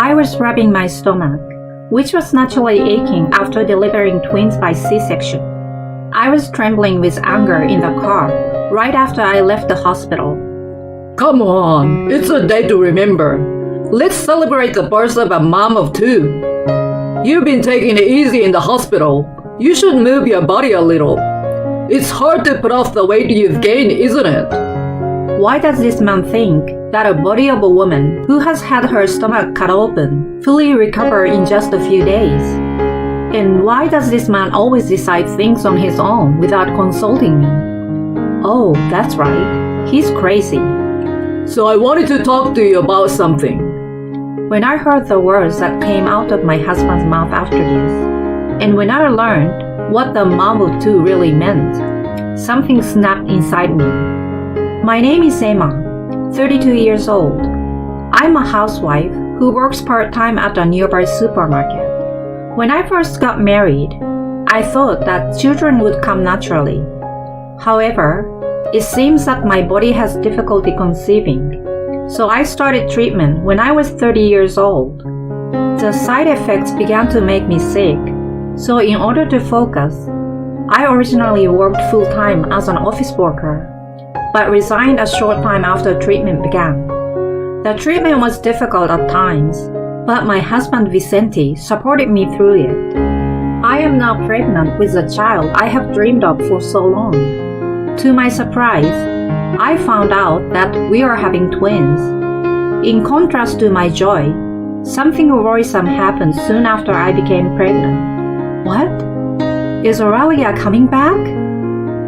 I was rubbing my stomach, which was naturally aching after delivering twins by C-section. I was trembling with anger in the car right after I left the hospital. Come on, it's a day to remember. Let's celebrate the birth of a mom of two. You've been taking it easy in the hospital. You should move your body a little. It's hard to put off the weight you've gained, isn't it? Why does this man think that a body of a woman who has had her stomach cut open fully recover in just a few days? And why does this man always decide things on his own without consulting me? Oh, that's right. He's crazy. So I wanted to talk to you about something. When I heard the words that came out of my husband's mouth after this, and when I learned what the mom of two really meant, something snapped inside me. My name is Emma, 32 years old. I'm a housewife who works part-time at a nearby supermarket. When I first got married, I thought that children would come naturally. However, it seems that my body has difficulty conceiving, so I started treatment when I was 30 years old. The side effects began to make me sick, so in order to focus, I originally worked full-time as an office worker, but resigned a short time after treatment began. The treatment was difficult at times, but my husband Vicente supported me through it. I am now pregnant with a child I have dreamed of for so long. To my surprise, I found out that we are having twins. In contrast to my joy, something worrisome happened soon after I became pregnant. What? Is Aurelia coming back?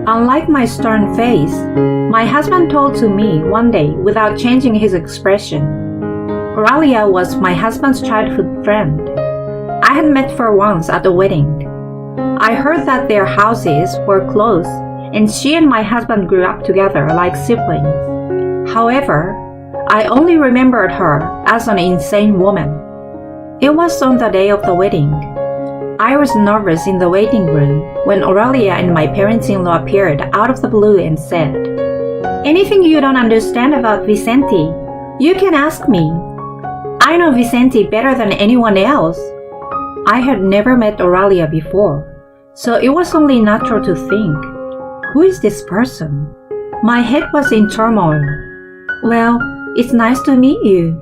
Unlike my stern face, my husband told to me one day without changing his expression. Aurelia was my husband's childhood friend. I had met her once at the wedding. I heard that their houses were close and she and my husband grew up together like siblings. However, I only remembered her as an insane woman. It was on the day of the wedding. I was nervous in the waiting room when Aurelia and my parents-in-law appeared out of the blue and said, "Anything you don't understand about Vicente, you can ask me. I know Vicente better than anyone else." I had never met Aurelia before, so it was only natural to think, who is this person? My head was in turmoil. "Well, it's nice to meet you."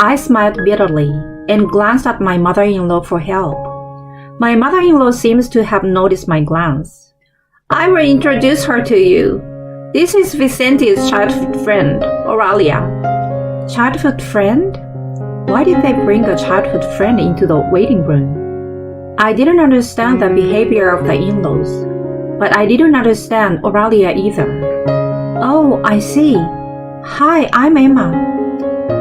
I smiled bitterly and glanced at my mother-in-law for help. My mother-in-law seems to have noticed my glance. "I will introduce her to you. This is Vicente's childhood friend, Aurelia." Childhood friend? Why did they bring a childhood friend into the waiting room? I didn't understand the behavior of the in-laws, but I didn't understand Aurelia either. "Oh, I see. Hi, I'm Emma.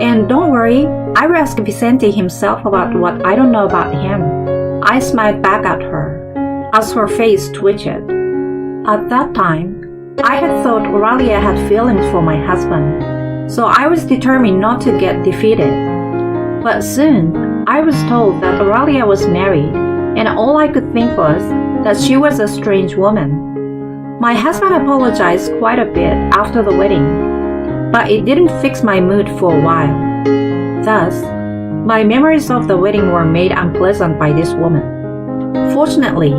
And don't worry, I will ask Vicente himself about what I don't know about him." I smiled back at her as her face twitched. At that time, I had thought Aurelia had feelings for my husband, so I was determined not to get defeated. But soon, I was told that Aurelia was married, and all I could think was that she was a strange woman. My husband apologized quite a bit after the wedding, but it didn't fix my mood for a while. Thus, my memories of the wedding were made unpleasant by this woman. Fortunately,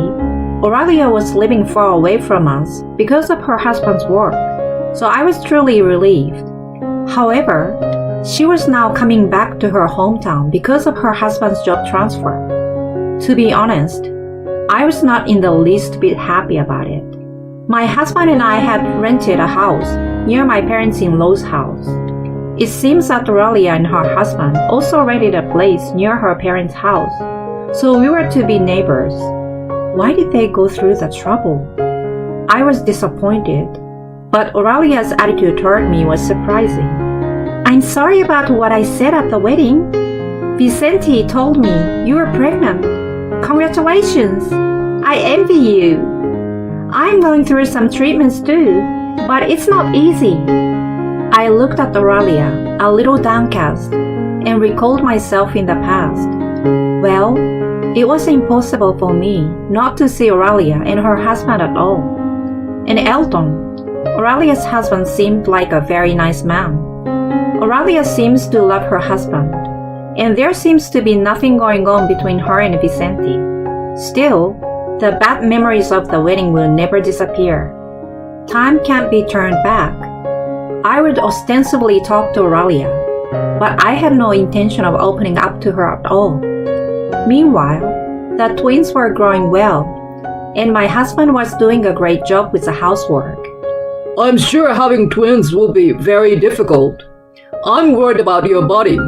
Aurelia was living far away from us because of her husband's work, so I was truly relieved. However, she was now coming back to her hometown because of her husband's job transfer. To be honest, I was not in the least bit happy about it. My husband and I had rented a house near my parents-in-law's house. It seems that Aurelia and her husband also rented a place near her parents' house, so we were to be neighbors. Why did they go through the trouble? I was disappointed, but Aurelia's attitude toward me was surprising. "I'm sorry about what I said at the wedding. Vicente told me you were pregnant. Congratulations! I envy you. I'm going through some treatments too, but it's not easy." I looked at Aurelia, a little downcast, and recalled myself in the past. Well, it was impossible for me not to see Aurelia and her husband at all. And Elton, Aurelia's husband, seemed like a very nice man. Aurelia seems to love her husband, and there seems to be nothing going on between her and Vicente. Still, the bad memories of the wedding will never disappear. Time can't be turned back. I would ostensibly talk to Aurelia, but I had no intention of opening up to her at all. Meanwhile, the twins were growing well, and my husband was doing a great job with the housework. I'm sure having twins will be very difficult. I'm worried about your body,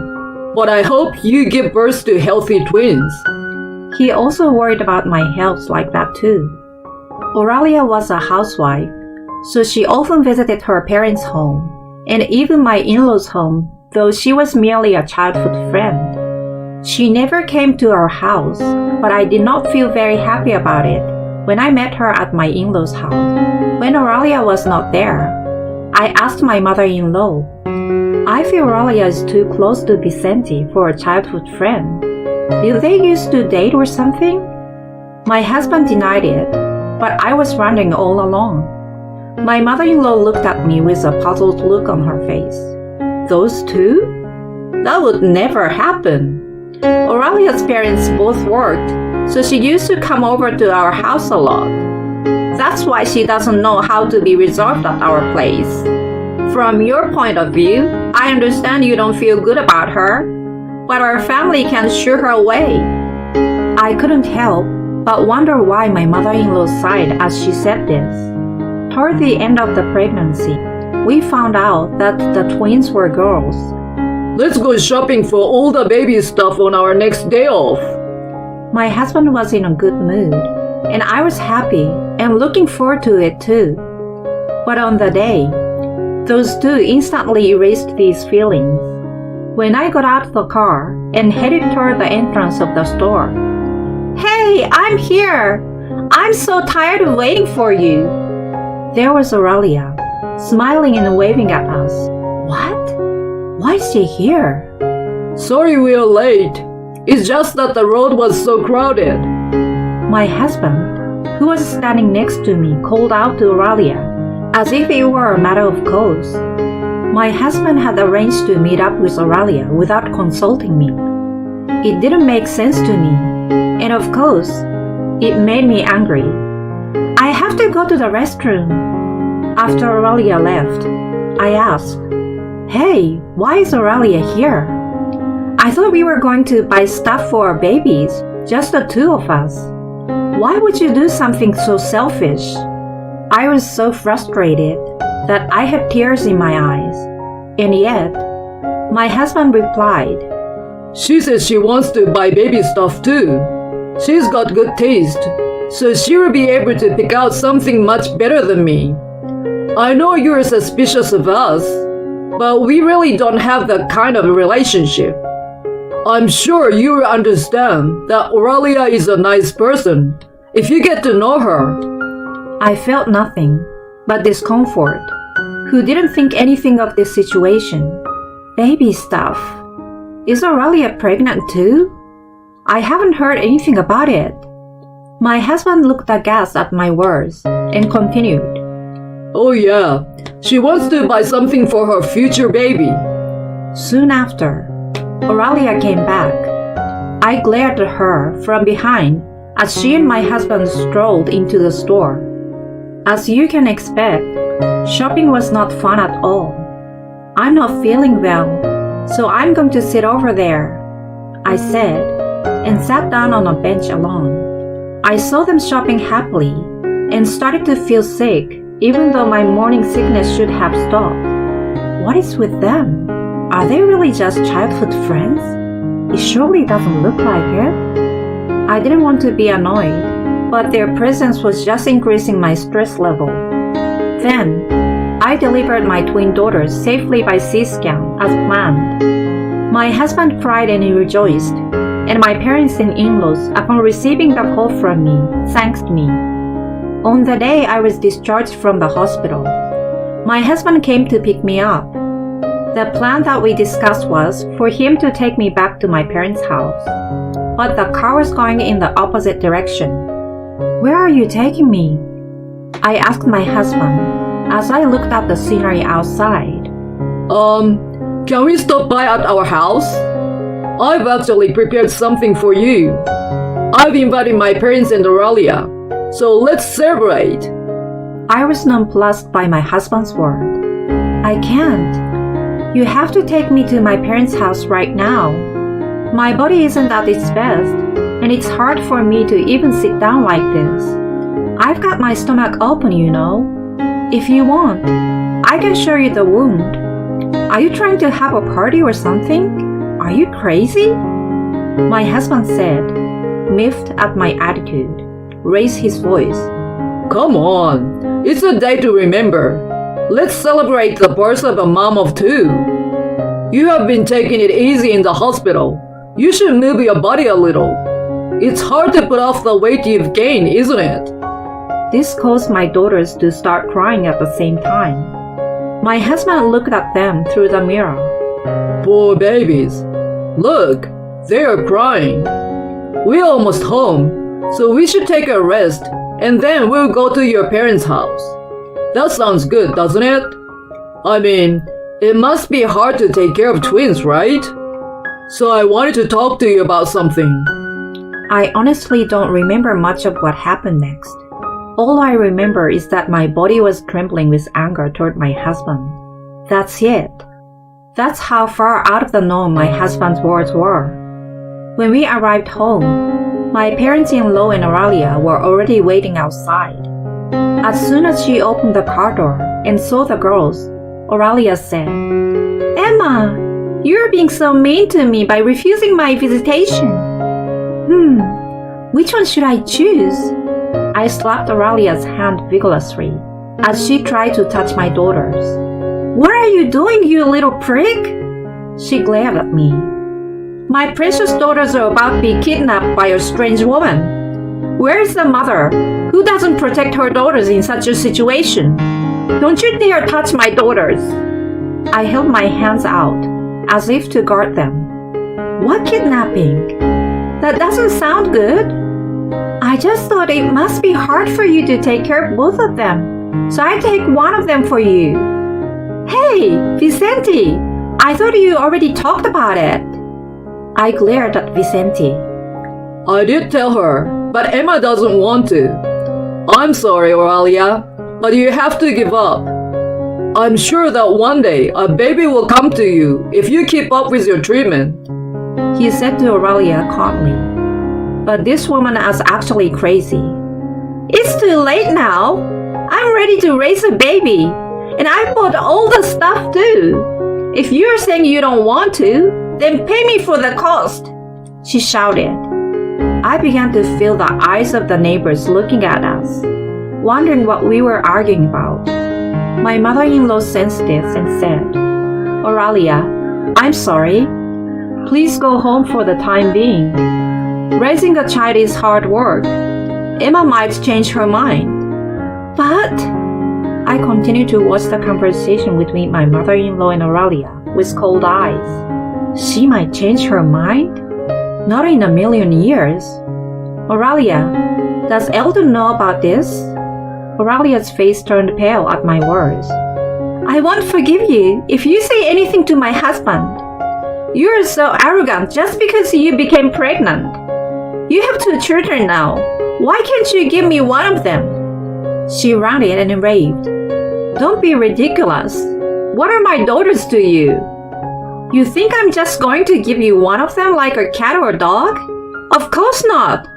but I hope you give birth to healthy twins. He also worried about my health like that too. Aurelia was a housewife, so she often visited her parents' home, and even my in-laws' home, though she was merely a childhood friend. She never came to our house, but I did not feel very happy about it when I met her at my in-laws' house. When Aurelia was not there, I asked my mother-in-law, I feel Aurelia is too close to Vicente for a childhood friend. Did they used to date or something? My husband denied it, but I was wondering all along. My mother-in-law looked at me with a puzzled look on her face. Those two? That would never happen. Aurelia's parents both worked, so she used to come over to our house a lot. That's why she doesn't know how to be reserved at our place. From your point of view, I understand you don't feel good about her, but our family can shoo her away. I couldn't help but wonder why my mother-in-law sighed as she said this. Toward the end of the pregnancy, we found out that the twins were girls. Let's go shopping for all the baby stuff on our next day off. My husband was in a good mood, and I was happy and looking forward to it too. But on the day, those two instantly erased these feelings. When I got out of the car and headed toward the entrance of the store, "Hey, I'm here! I'm so tired of waiting for you!" There was Aurelia, smiling and waving at us. What? Why is she here? Sorry we are late. It's just that the road was so crowded. My husband, who was standing next to me, called out to Aurelia, as if it were a matter of course. My husband had arranged to meet up with Aurelia without consulting me. It didn't make sense to me, and of course, it made me angry. I have to go to the restroom. After Aurelia left, I asked, "Hey, why is Aurelia here? I thought we were going to buy stuff for our babies, just the two of us. Why would you do something so selfish?" I was so frustrated that I had tears in my eyes, and yet, my husband replied, She says she wants to buy baby stuff too. She's got good taste, so she will be able to pick out something much better than me. I know you're suspicious of us, but we really don't have that kind of relationship. I'm sure you will understand that Aurelia is a nice person if you get to know her. I felt nothing but discomfort. Who didn't think anything of this situation? Baby stuff. Is Aurelia pregnant too? I haven't heard anything about it. My husband looked aghast at my words and continued. Oh yeah, she wants to buy something for her future baby. Soon after, Aurelia came back. I glared at her from behind as she and my husband strolled into the store. As you can expect, shopping was not fun at all. I'm not feeling well, so I'm going to sit over there, I said, and sat down on a bench alone. I saw them shopping happily and started to feel sick, even though my morning sickness should have stopped. What is with them? Are they really just childhood friends? It surely doesn't look like it. I didn't want to be annoyed, but their presence was just increasing my stress level. Then, I delivered my twin daughters safely by C-scan as planned. My husband cried and rejoiced, and my parents and in-laws, upon receiving the call from me, thanked me. On the day I was discharged from the hospital, my husband came to pick me up. The plan that we discussed was for him to take me back to my parents' house, but the car was going in the opposite direction. "Where are you taking me?" I asked my husband as I looked at the scenery outside. Can we stop by at our house? I've actually prepared something for you. I've invited my parents and Oralia, so let's celebrate. I was nonplussed by my husband's word. I can't. You have to take me to my parents' house right now. My body isn't at its best, and it's hard for me to even sit down like this. I've got my stomach open, you know. If you want, I can show you the wound. Are you trying to have a party or something? Are you crazy? My husband said, miffed at my attitude, raised his voice. Come on, it's a day to remember. Let's celebrate the birth of a mom of two. You have been taking it easy in the hospital. You should move your body a little. It's hard to put off the weight you've gained, isn't it? This caused my daughters to start crying at the same time. My husband looked at them through the mirror. Poor babies. Look, they are crying. We're almost home, so we should take a rest, and then we'll go to your parents' house. That sounds good, doesn't it? I mean, it must be hard to take care of twins, right? So I wanted to talk to you about something. I honestly don't remember much of what happened next. All I remember is that my body was trembling with anger toward my husband. That's it. That's how far out of the norm my husband's words were. When we arrived home, my parents-in-law and Oralia were already waiting outside. As soon as she opened the car door and saw the girls, Oralia said, Emma, you're being so mean to me by refusing my visitation. Which one should I choose? I slapped Oralia's hand vigorously as she tried to touch my daughters. What are you doing, you little prick? She glared at me. My precious daughters are about to be kidnapped by a strange woman. Where is the mother who doesn't protect her daughters in such a situation? Don't you dare touch my daughters. I held my hands out as if to guard them. What kidnapping? That doesn't sound good. I just thought it must be hard for you to take care of both of them, so I take one of them for you. Hey, Vicente, I thought you already talked about it. I glared at Vicente. I did tell her, but Emma doesn't want to. I'm sorry, Oralia, but you have to give up. I'm sure that one day a baby will come to you if you keep up with your treatment. He said to Oralia calmly. But this woman is actually crazy. It's too late now. I'm ready to raise a baby. And I bought all the stuff too. If you're saying you don't want to, then pay me for the cost, she shouted. I began to feel the eyes of the neighbors looking at us, wondering what we were arguing about. My mother-in-law sensed this and said, Oralia, I'm sorry. Please go home for the time being. Raising a child is hard work. Emma might change her mind. But I continued to watch the conversation between my mother-in-law and Oralia with cold eyes. She might change her mind? Not in a million years. Oralia, does Eldon know about this? Oralia's face turned pale at my words. I won't forgive you if you say anything to my husband. You're so arrogant just because you became pregnant. You have 2 children now. Why can't you give me one of them? She rounded and raved. Don't be ridiculous. What are my daughters to you? You think I'm just going to give you one of them like a cat or a dog? Of course not.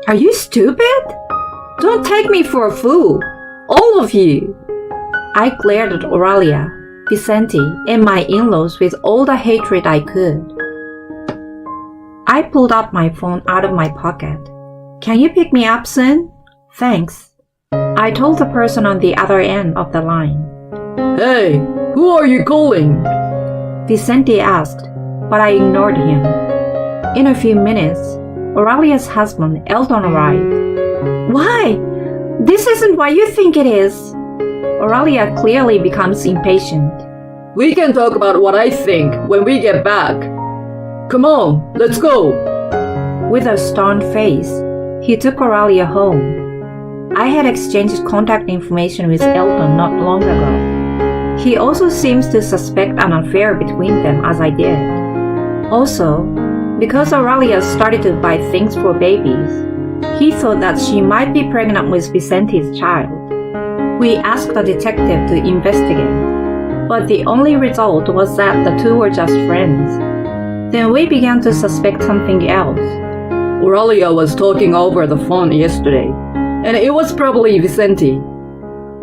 Are you stupid? Don't take me for a fool. All of you. I glared at Oralia, Vicente, and my in-laws with all the hatred I could. I pulled out my phone out of my pocket. Can you pick me up soon? Thanks. I told the person on the other end of the line. Hey, who are you calling? Vicente asked, but I ignored him. In a few minutes, Oralia's husband, Eldon, arrived. Why? This isn't what you think it is. Oralia clearly becomes impatient. We can talk about what I think when we get back. Come on, let's go. With a stern face, he took Oralia home. I had exchanged contact information with Eldon not long ago. He also seems to suspect an affair between them as I did. Also, Because Aurelia started to buy things for babies, he thought that she might be pregnant with Vicente's child. We asked the detective to investigate, but the only result was that the two were just friends. Then we began to suspect something else. Aurelia was talking over the phone yesterday, and it was probably Vicente.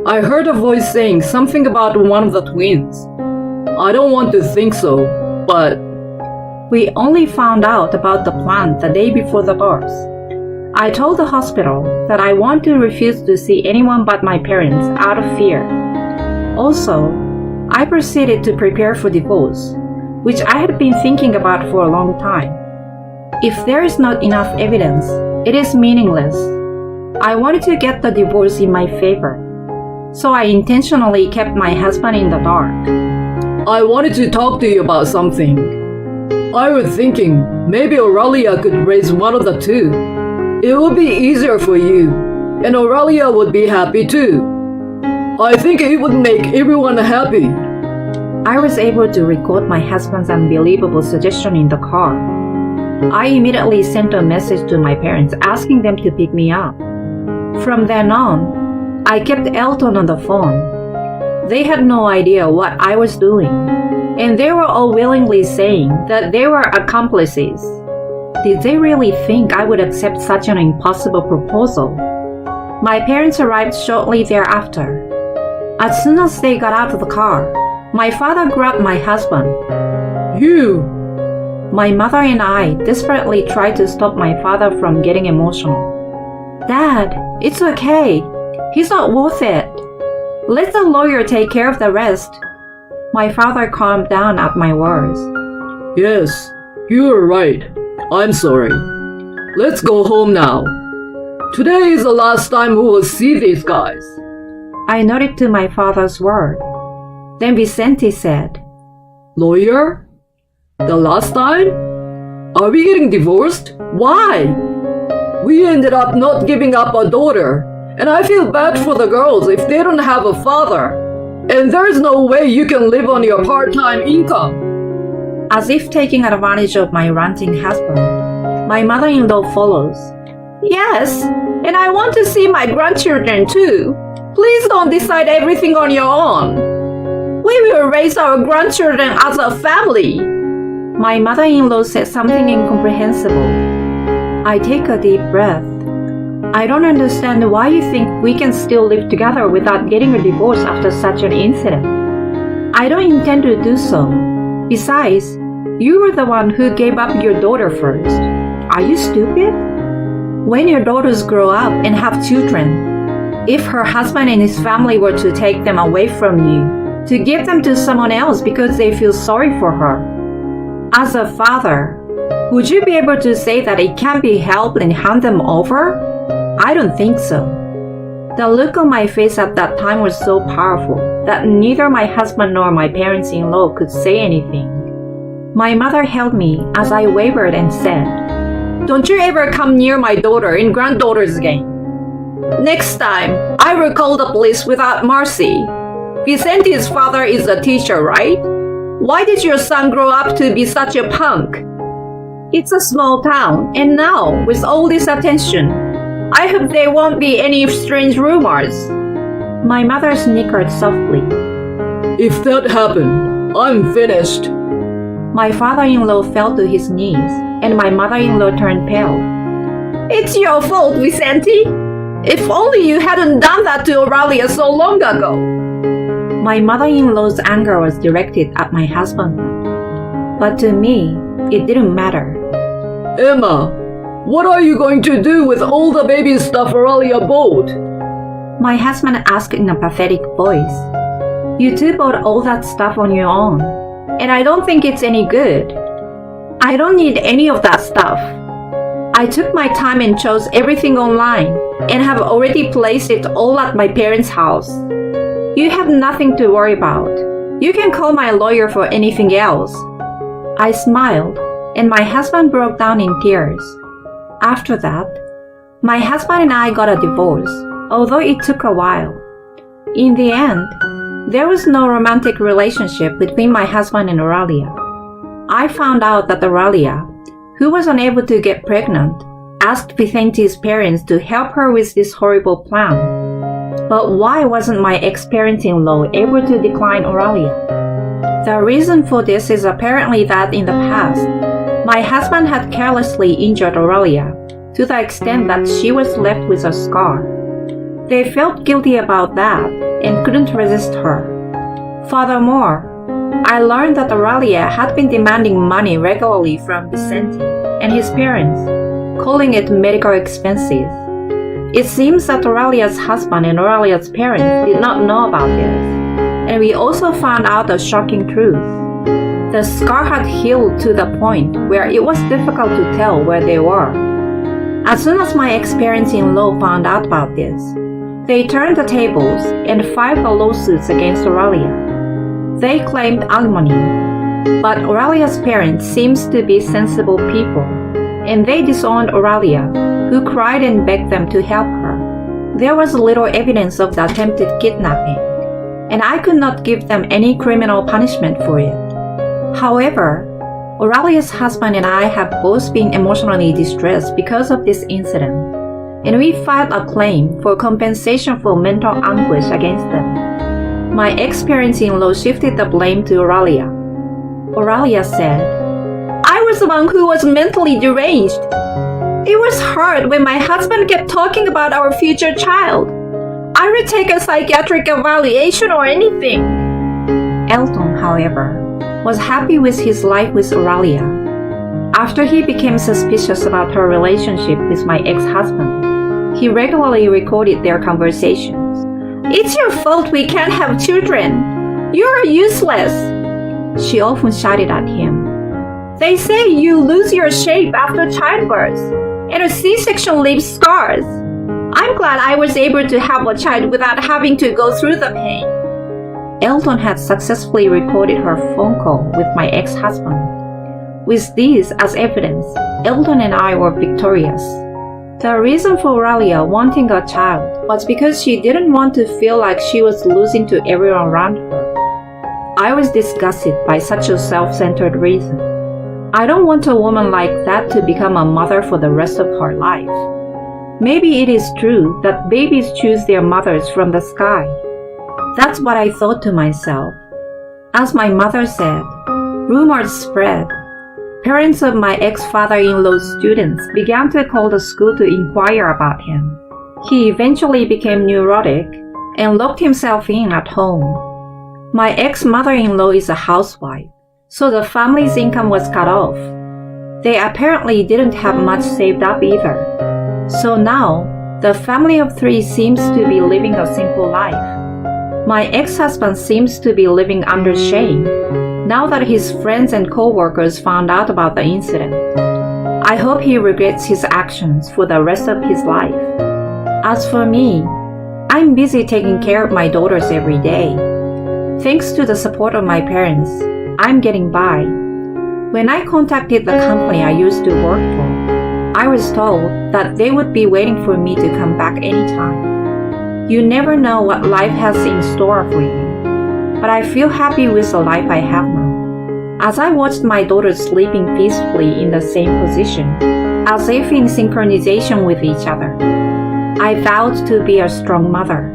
I heard a voice saying something about one of the twins. I don't want to think so, but We only found out about the plan the day before the birth. I told the hospital that I want to refuse to see anyone but my parents out of fear. Also, I proceeded to prepare for divorce, which I had been thinking about for a long time. If there is not enough evidence, it is meaningless. I wanted to get the divorce in my favor, so I intentionally kept my husband in the dark. I wanted to talk to you about something. I was thinking maybe Aurelia could raise one of the two. It would be easier for you, and Aurelia would be happy too. I think it would make everyone happy. I was able to record my husband's unbelievable suggestion in the car. I immediately sent a message to my parents asking them to pick me up. From then on, I kept Elton on the phone. They had no idea what I was doing, and they were all willingly saying that they were accomplices. Did they really think I would accept such an impossible proposal? My parents arrived shortly thereafter. As soon as they got out of the car, my father grabbed my husband. You! My mother and I desperately tried to stop my father from getting emotional. Dad, it's okay. He's not worth it. Let the lawyer take care of the rest. My father calmed down at my words. Yes, you are right. I'm sorry. Let's go home now. Today is the last time we will see these guys. I nodded to my father's word. Then Vicente said, Lawyer? The last time? Are we getting divorced? Why? We ended up not giving up a daughter, and I feel bad for the girls if they don't have a father. And there's no way you can live on your part-time income. As if taking advantage of my ranting husband, my mother-in-law follows. Yes, and I want to see my grandchildren too. Please don't decide everything on your own. We will raise our grandchildren as a family. My mother-in-law said something incomprehensible. I take a deep breath. I don't understand why you think we can still live together without getting a divorce after such an incident. I don't intend to do so. Besides, you were the one who gave up your daughter first. Are you stupid? When your daughters grow up and have children, if her husband and his family were to take them away from you, to give them to someone else because they feel sorry for her, as a father, would you be able to say that it can't be helped and hand them over? I don't think so. The look on my face at that time was so powerful that neither my husband nor my parents-in-law could say anything. My mother held me as I wavered and said, "Don't you ever come near my daughter and granddaughters again. Next time, I will call the police without mercy. Vicente's father is a teacher, right? Why did your son grow up to be such a punk? It's a small town, and now, with all this attention, I hope there won't be any strange rumors." My mother snickered softly. If that happened, I'm finished. My father-in-law fell to his knees, and my mother-in-law turned pale. "It's your fault, Vicente. If only you hadn't done that to Aurelia so long ago." My mother-in-law's anger was directed at my husband. But to me, it didn't matter. Emma, what are you going to do with all the baby stuff Aurelia bought? My husband asked in a pathetic voice. "You two bought all that stuff on your own, and I don't think it's any good. I don't need any of that stuff. I took my time and chose everything online, and have already placed it all at my parents' house. You have nothing to worry about. You can call my lawyer for anything else." I smiled, and my husband broke down in tears. After that, my husband and I got a divorce, although it took a while. In the end, there was no romantic relationship between my husband and Aurelia. I found out that Aurelia, who was unable to get pregnant, asked Vicenti's parents to help her with this horrible plan. But why wasn't my ex-parent-in-law able to decline Oralia? The reason for this is apparently that in the past, my husband had carelessly injured Oralia to the extent that she was left with a scar. They felt guilty about that and couldn't resist her. Furthermore, I learned that Oralia had been demanding money regularly from Vicente and his parents, calling it medical expenses. It seems that Oralia's husband and Oralia's parents did not know about this, and we also found out a shocking truth. The scar had healed to the point where it was difficult to tell where they were. As soon as my ex-parents-in-law found out about this, they turned the tables and filed the lawsuits against Oralia. They claimed alimony, but Oralia's parents seems to be sensible people, and they disowned Oralia, who cried and begged them to help her. There was little evidence of the attempted kidnapping, and I could not give them any criminal punishment for it. However, Oralia's husband and I have both been emotionally distressed because of this incident, and we filed a claim for compensation for mental anguish against them. My ex-parents-in-law shifted the blame to Oralia. Oralia said, "I was the one who was mentally deranged. It was hard when my husband kept talking about our future child. I would take a psychiatric evaluation or anything." Elton, however, was happy with his life with Oralia. After he became suspicious about her relationship with my ex-husband, he regularly recorded their conversations. "It's your fault we can't have children. You're useless," she often shouted at him. "They say you lose your shape after childbirth, and a C-section leaves scars. I'm glad I was able to have a child without having to go through the pain." Elton had successfully recorded her phone call with my ex-husband. With this as evidence, Elton and I were victorious. The reason for Oralia wanting a child was because she didn't want to feel like she was losing to everyone around her. I was disgusted by such a self-centered reason. I don't want a woman like that to become a mother for the rest of her life. Maybe it is true that babies choose their mothers from the sky. That's what I thought to myself. As my mother said, rumors spread. Parents of my ex-father-in-law's students began to call the school to inquire about him. He eventually became neurotic and locked himself in at home. My ex-mother-in-law is a housewife, so the family's income was cut off. They apparently didn't have much saved up either. So now, the family of three seems to be living a simple life. My ex-husband seems to be living under shame now that his friends and co-workers found out about the incident. I hope he regrets his actions for the rest of his life. As for me, I'm busy taking care of my daughters every day. Thanks to the support of my parents, I'm getting by. When I contacted the company I used to work for, I was told that they would be waiting for me to come back anytime. You never know what life has in store for you, but I feel happy with the life I have now. As I watched my daughters sleeping peacefully in the same position, as if in synchronization with each other, I vowed to be a strong mother.